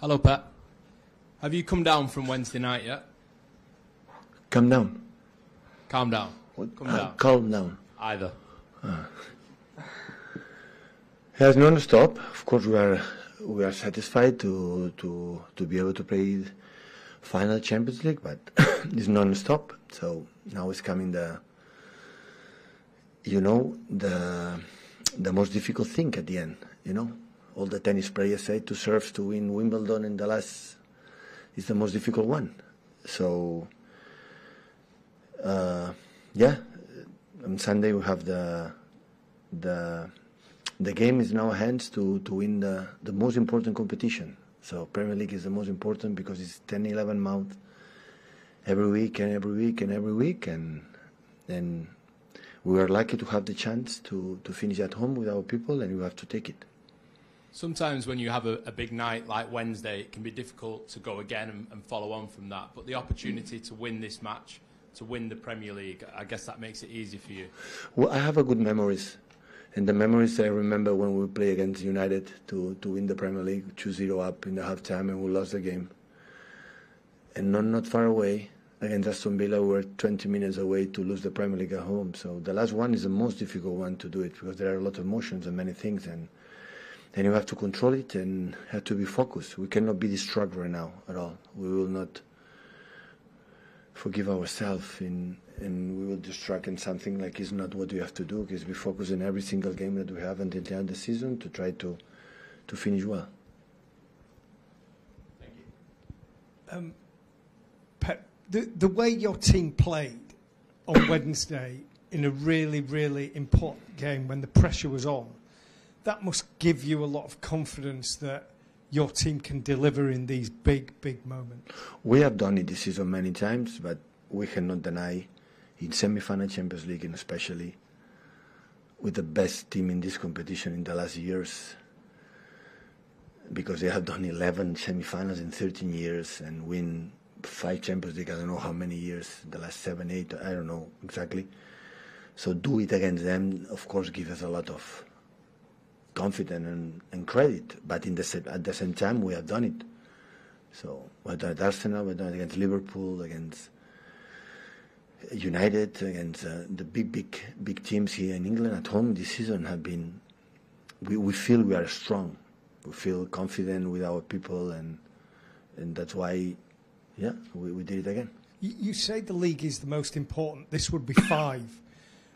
Hello, Pep. Have you come down from Wednesday night yet? Come down. Calm down. What? Come down. Calm down. Either. Yes, non-stop. Of course, we are satisfied to be able to play final Champions League, but it's non-stop. So now is coming the most difficult thing at the end. All the tennis players say to serve to win Wimbledon in the last is the most difficult one. So on Sunday we have the game is in our hands to win the most important competition. So Premier League is the most important because it's 10-11 months every week, and we are lucky to have the chance to finish at home with our people, and we have to take it. Sometimes when you have a big night like Wednesday, it can be difficult to go again and follow on from that. But the opportunity to win this match, to win the Premier League, I guess that makes it easy for you. Well, I have a good memories. And the memories I remember when we play against United to win the Premier League, 2-0 up in the half-time, and we lost the game. And not far away, against Aston Villa, we were 20 minutes away to lose the Premier League at home. So the last one is the most difficult one to do it because there are a lot of emotions and many things. And you have to control it and have to be focused. We cannot be distracted right now at all. We will not forgive ourselves and we will distract in something like it's not what we have to do, because we focus on every single game that we have until the end of the season to try to finish well. Thank you. Pep, the way your team played on Wednesday in a really, really important game when the pressure was on, that must give you a lot of confidence that your team can deliver in these big, big moments. We have done it this season many times, but we cannot deny in semi-final Champions League, and especially with the best team in this competition in the last years, because they have done 11 semi-finals in 13 years and win 5 Champions League, I don't know how many years, the last 7, 8, I don't know exactly. So do it against them, of course, gives us a lot of confidence and credit, but at the same time we have done it. So we've done it at Arsenal, we've done it against Liverpool, against United, against the big teams here in England at home this season have been. We feel we are strong. We feel confident with our people, and that's why, we did it again. You say the league is the most important. This would be 5.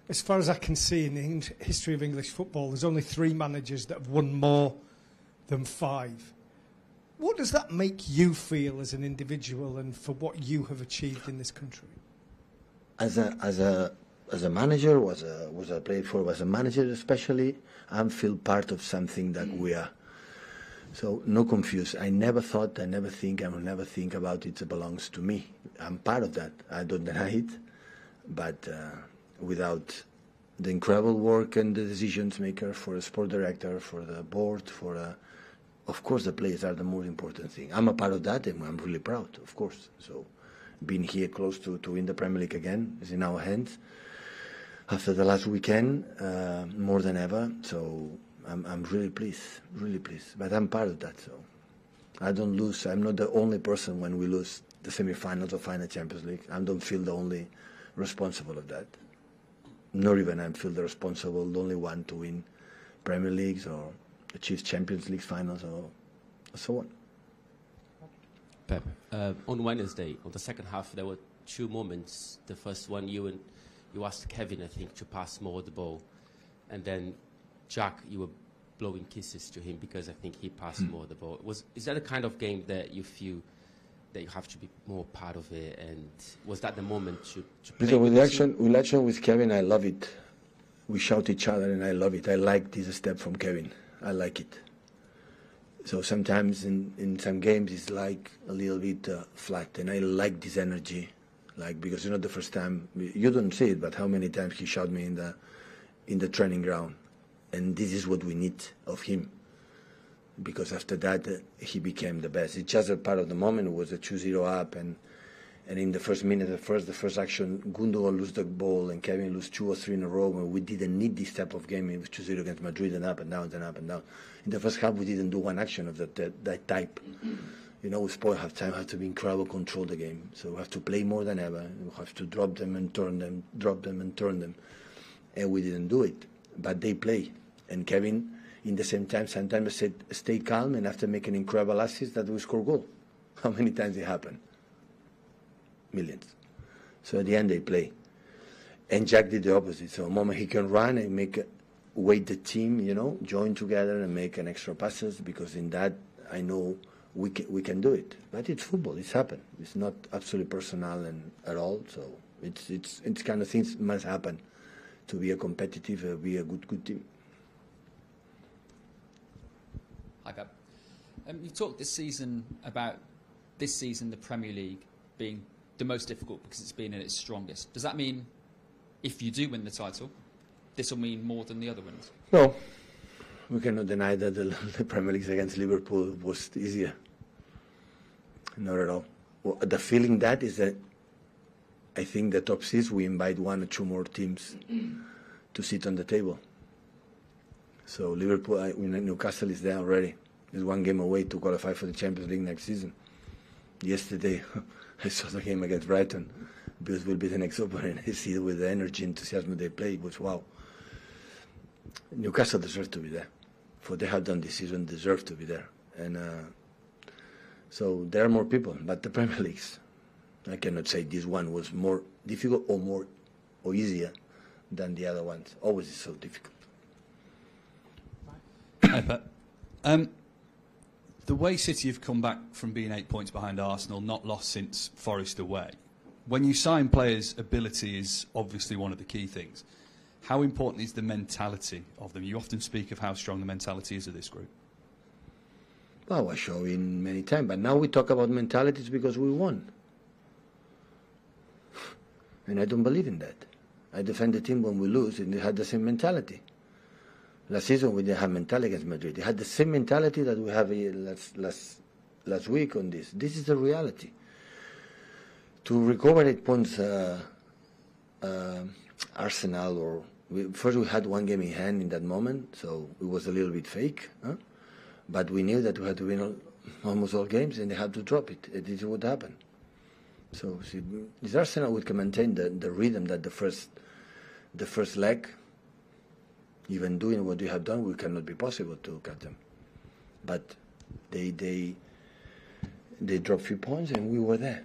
As far as I can see in the history of English football, there's only 3 managers that have won more than 5. What does that make you feel as an individual and for what you have achieved in this country? As a manager, was a player for as a manager especially, I feel part of something that we are. So no confuse. I never think, I will never think about it belongs to me. I'm part of that. I don't deny it, but without the incredible work and the decisions maker, for the sport director, for the board, of course the players are the most important thing. I'm a part of that, and I'm really proud, of course. So being here close to win the Premier League again is in our hands after the last weekend, more than ever. So I'm really pleased. But I'm part of that, so I don't lose. I'm not the only person when we lose the semi-finals or final Champions League. I don't feel the only responsible of that. Nor even I feel the responsible, the only one to win Premier Leagues or achieve Champions League finals or so on. Pep, on Wednesday, on the second half, there were 2 moments. The first one, you asked Kevin, I think, to pass more of the ball. And then Jack, you were blowing kisses to him because I think he passed more of the ball. Is that the kind of game that you feel that you have to be more part of it? And was that the moment to play? So with action with Kevin, I love it. We shout each other, and I love it. I like this step from Kevin. I like it. So sometimes in some games it's like a little bit flat, and I like this energy, because it's not the first time. You don't see it, but how many times he shot me in the training ground, and this is what we need of him. Because after that he became the best. It's just a part of the moment. It was a 2-0 up, and And in the first minute, the first action, Gundogan lose the ball and Kevin lose 2 or 3 in a row. And we didn't need this type of game. It was 2-0 against Madrid and up and down and up and down. In the first half, we didn't do one action of that type. You know, we spoil half time, have to be incredible, control the game. So we have to play more than ever. We have to drop them and turn them, drop them and turn them. And we didn't do it. But they play. And Kevin, in the same time, sometimes said, stay calm, and after making incredible assist, that we score goal. How many times it happened? Millions. So at the end, they play. And Jack did the opposite. So the moment he can run and weight the team, you know, join together and make an extra passes, because in that, I know we can do it. But it's football. It's happened. It's not absolutely personal and at all. So it's kind of things must happen to be a competitive, be a good team. Hi, Pep. You've talked this season about the Premier League being the most difficult because it's been at its strongest. Does that mean if you do win the title, this will mean more than the other wins? No. We cannot deny that the Premier League against Liverpool was easier. Not at all. Well, the feeling that is that I think the top 6, we invite 1 or 2 more teams to sit on the table. So Liverpool, Newcastle is there already. There's 1 game away to qualify for the Champions League next season. Yesterday, I saw the game against Brighton, because we'll be the next opponent. I see with the energy and enthusiasm they play, it was wow. Newcastle deserves to be there. For what they have done this season, deserve to be there. And so there are more people, but the Premier Leagues, I cannot say this one was more difficult or easier than the other ones. Always is so difficult. Hi, Pep. The way City have come back from being 8 points behind Arsenal, not lost since Forest away, when you sign players, ability is obviously one of the key things. How important is the mentality of them? You often speak of how strong the mentality is of this group. Well, I show in many times, but now we talk about mentalities because we won. And I don't believe in that. I defend the team when we lose, and they had the same mentality. Last season we didn't have mentality against Madrid. They had the same mentality that we have last week on this. This is the reality. To recover 8 points, Arsenal, first we had 1 game in hand in that moment, so it was a little bit fake. Huh? But we knew that we had to win almost all games, and they had to drop it. This is what happened. So this Arsenal, we can maintain the rhythm that the first leg, even doing what we have done, we cannot be possible to cut them. But they dropped 3 points, and we were there.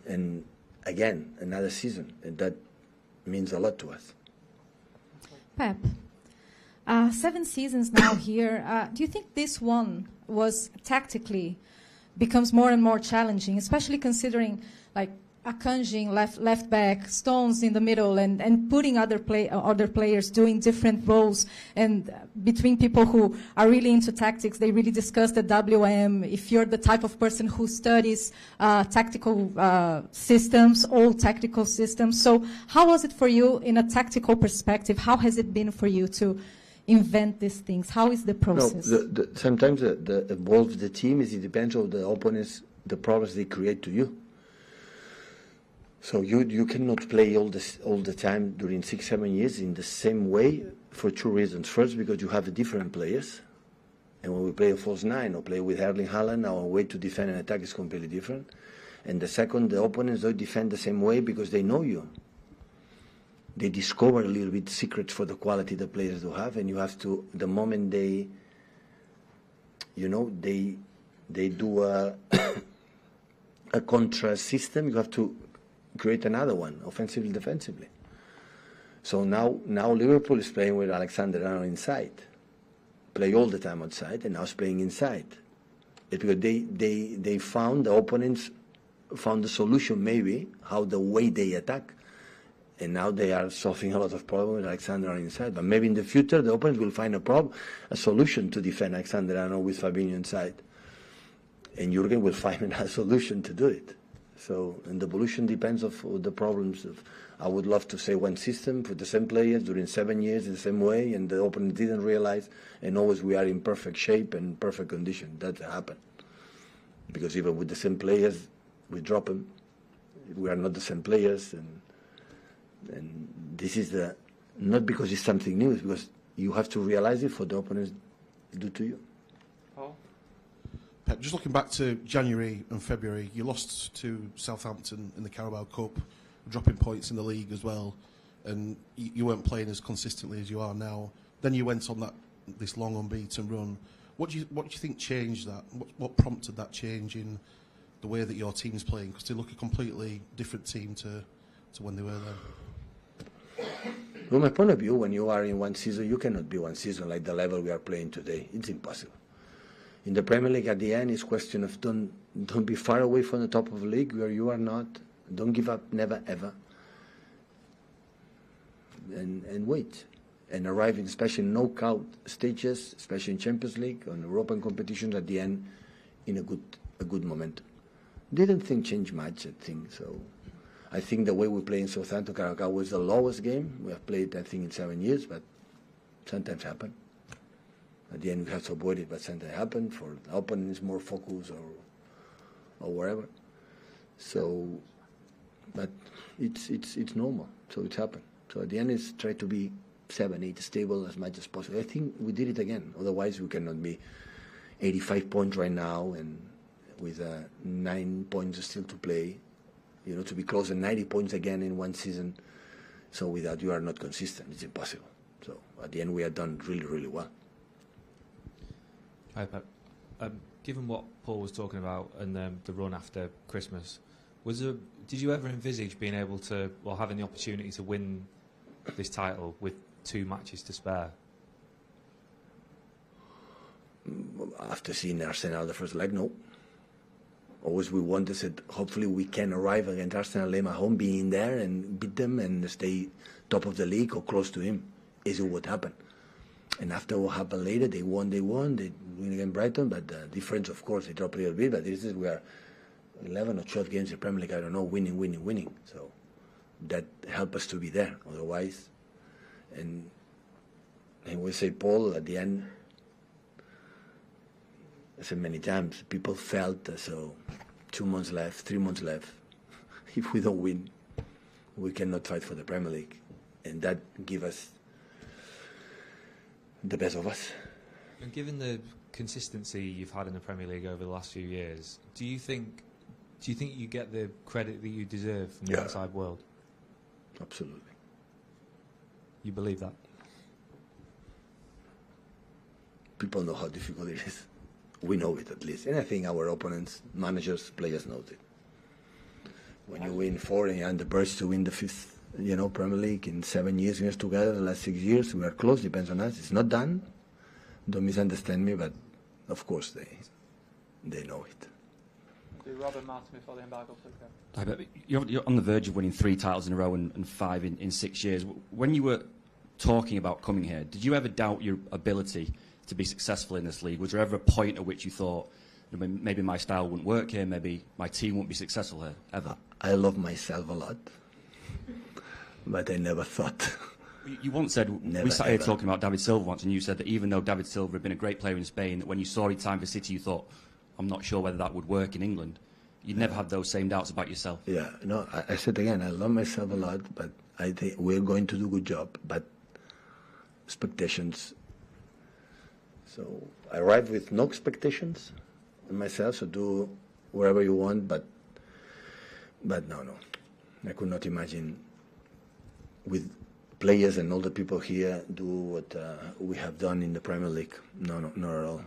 And again, another season, and that means a lot to us. Pep, 7 seasons now here. Do you think this one was tactically becomes more and more challenging, especially considering like Akanji left back, Stones in the middle, and putting other players doing different roles, and between people who are really into tactics, they really discuss the WM. If you're the type of person who studies tactical systems, all tactical systems. So how was it for you in a tactical perspective? How has it been for you to invent these things? How is the process? No, sometimes the evolve the team is it depends on the opponents, the problems they create to you. So you cannot play all the time during 6-7 years in the same way for 2 reasons. First, because you have different players, and when we play a false 9 or play with Erling, Haaland, our way to defend and attack is completely different. And the second, the opponents don't defend the same way because they know you. They discover a little bit secrets for the quality the players do have, and you have to, the moment they do a contra system, you have to create another one, offensively, defensively. So now Liverpool is playing with Alexander-Arnold inside. Play all the time outside, and now it's playing inside. It's because they found, the opponents found the solution maybe, how the way they attack. And now they are solving a lot of problems with Alexander-Arnold inside. But maybe in the future the opponents will find a solution to defend Alexander-Arnold with Fabinho inside. And Jurgen will find a solution to do it. So, and the evolution depends of the problems. I would love to say one system for the same players during 7 years in the same way, and the opponent didn't realize, and always we are in perfect shape and perfect condition. That happened. Because even with the same players, we drop them. we are not the same players, and this is not because it's something new, it's because you have to realize it for the opponents do to you. Paul? Pep, just looking back to January and February, you lost to Southampton in the Carabao Cup, dropping points in the league as well, and you weren't playing as consistently as you are now. Then you went on this long unbeaten run. What do you think changed that? What prompted that change in the way that your team's playing? Because they look a completely different team to when they were then. From my point of view, when you are in one season, you cannot be one season like the level we are playing today. It's impossible. In the Premier League, at the end, it's a question of don't be far away from the top of the league where you are not. Don't give up, never, ever. And wait. And arriving, especially in knockout stages, especially in Champions League, on European competitions, at the end, in a good momentum. Didn't think change much, I think. So I think the way we play in Southampton, Caracas was the lowest game we have played, I think, in 7 years, but sometimes happen. At the end, we have to avoid it, but sometimes happen. For the opponent is more focused or whatever. So, but it's normal. So it's happened. So at the end, it's try to be 7, 8 stable as much as possible. I think we did it again. Otherwise, we cannot be 85 points right now and with 9 points still to play. You know, to be close to 90 points again in one season. So without you are not consistent. It's impossible. So at the end, we are done really, really well. Hi, Pep. Given what Paul was talking about and the run after Christmas, did you ever envisage being able to, or having the opportunity to win this title with 2 matches to spare? After seeing Arsenal the first leg, no. Always we wanted, said, hopefully we can arrive against Arsenal at home, being there and beat them and stay top of the league or close to him. Is what happened. And after what happened later, they won, they win against Brighton, but the difference, of course, they dropped a little bit, but this is where 11 or 12 games in Premier League, I don't know, winning. So that helped us to be there. Otherwise, and we say, Paul, at the end, I said many times, people felt so 2 months left, 3 months left. If we don't win, we cannot fight for the Premier League. And that gives us the best of us. And given the consistency you've had in the Premier League over the last few years, do you think you get the credit that you deserve from the outside world? Absolutely. You believe that? People know how difficult it is. We know it at least. And I think our opponents, managers, players know it. When you win 4 and you're on the verge to win the 5th, Premier League in 7 years together, the last 6 years, we are close, depends on us. It's not done. Don't misunderstand me, but of course they know it. Robert Martin before the embargo, please. You're on the verge of winning 3 titles in a row and 5 in 6 years. When you were talking about coming here, did you ever doubt your ability to be successful in this league? Was there ever a point at which you thought, maybe my style wouldn't work here, maybe my team won't be successful here, ever? I love myself a lot, but I never thought. You once said, we sat here talking about David Silva once, and you said that even though David Silva had been a great player in Spain, that when you saw his time for City, you thought, I'm not sure whether that would work in England. You'd never had those same doubts about yourself. Yeah, no, I said again, I love myself a lot, but I think we're going to do a good job. But expectations. So I arrived with no expectations in myself, so do whatever you want, but no. I could not imagine with players and all the people here do what we have done in the Premier League. No, not at all.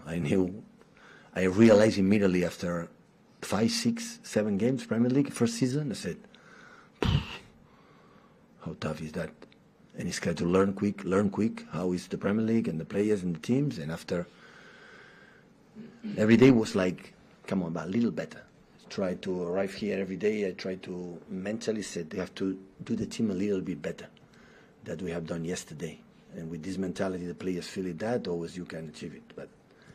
I realized immediately after 5, 6, 7 games Premier League first season, I said, how tough is that? And it's got to learn quick how is the Premier League and the players and the teams. And after every day was like, come on, but a little better. Try to arrive here every day. I try to mentally say they have to do the team a little bit better that we have done yesterday. And with this mentality, the players feel it that always you can achieve it. But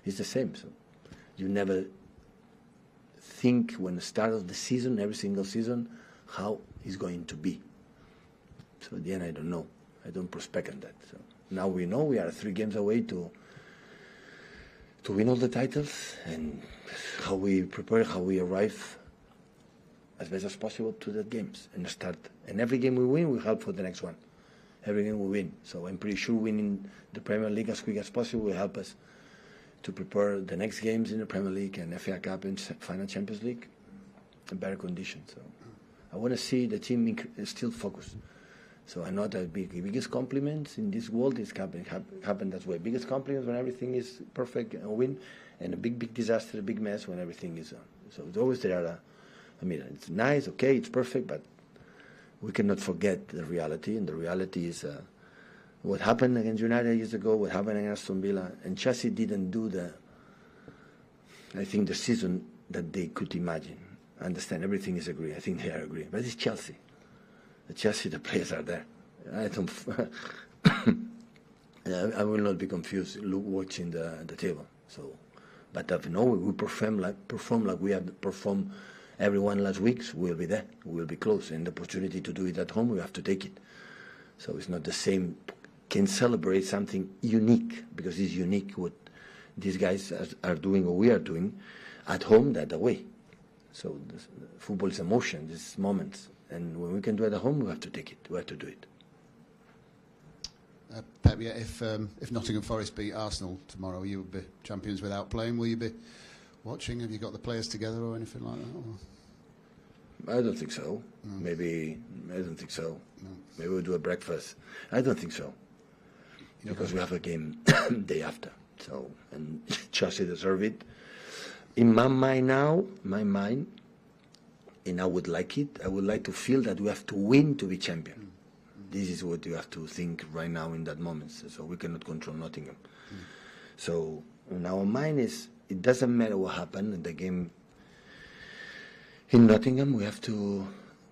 it's the same. So you never think when the start of the season, every single season, how it's going to be. So at the end, I don't know. I don't prospect on that. So now we know we are 3 games away to win all the titles, and how we prepare, how we arrive as best as possible to the games and start. And every game we win, we help for the next one. Every game we win. So I'm pretty sure winning the Premier League as quick as possible will help us to prepare the next games in the Premier League and FA Cup and final Champions League in better conditions. So I want to see the team still focused. So I know that biggest compliments in this world is happen that way. Biggest compliments when everything is perfect and win, and a big disaster, a big mess when everything is on. So it's always there. I mean, it's nice, okay, it's perfect, but we cannot forget the reality, and the reality is what happened against United years ago, what happened against Aston Villa, and Chelsea didn't do I think the season that they could imagine. I understand everything is agreed. I think they are agreed, but it's Chelsea. The players are there. I don't. I will not be confused. Watching the table. So, but if no, we perform like we have performed everyone last week. We'll be there. We'll be close, and the opportunity to do it at home, we have to take it. So it's not the same. Can celebrate something unique because it's unique what these guys are doing or we are doing at home that away. So football is emotion. This moments. And when we can do it at home, we have to take it. We have to do it. Pep, yeah, if Nottingham Forest beat Arsenal tomorrow, you would be champions without playing. Will you be watching? Have you got the players together or anything like that? Or? I don't think so. No. Maybe I don't think so. No. Maybe we'll do a breakfast. I don't think so. Because we have a game day after. So and Chelsea deserve it. In my mind, and I would like it. I would like to feel that we have to win to be champion. This is what you have to think right now in that moment. So we cannot control Nottingham. So in our mind is it doesn't matter what happened in the game in Nottingham. We have to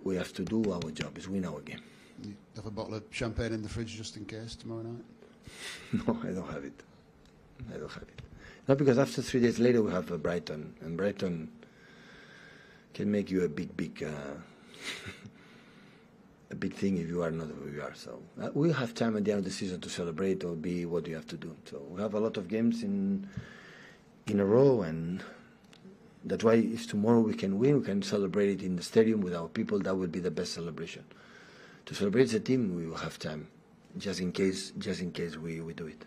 do our job. Is win our game. You have a bottle of champagne in the fridge just in case tomorrow night? No, I don't have it. Not because after 3 days later we have Brighton, and Brighton can make you a big thing if you are not who you are. So we'll have time at the end of the season to celebrate or be what you have to do. So we have a lot of games in a row, and that's why if tomorrow we can win, we can celebrate it in the stadium with our people. That will be the best celebration. To celebrate the team, we will have time, just in case we do it.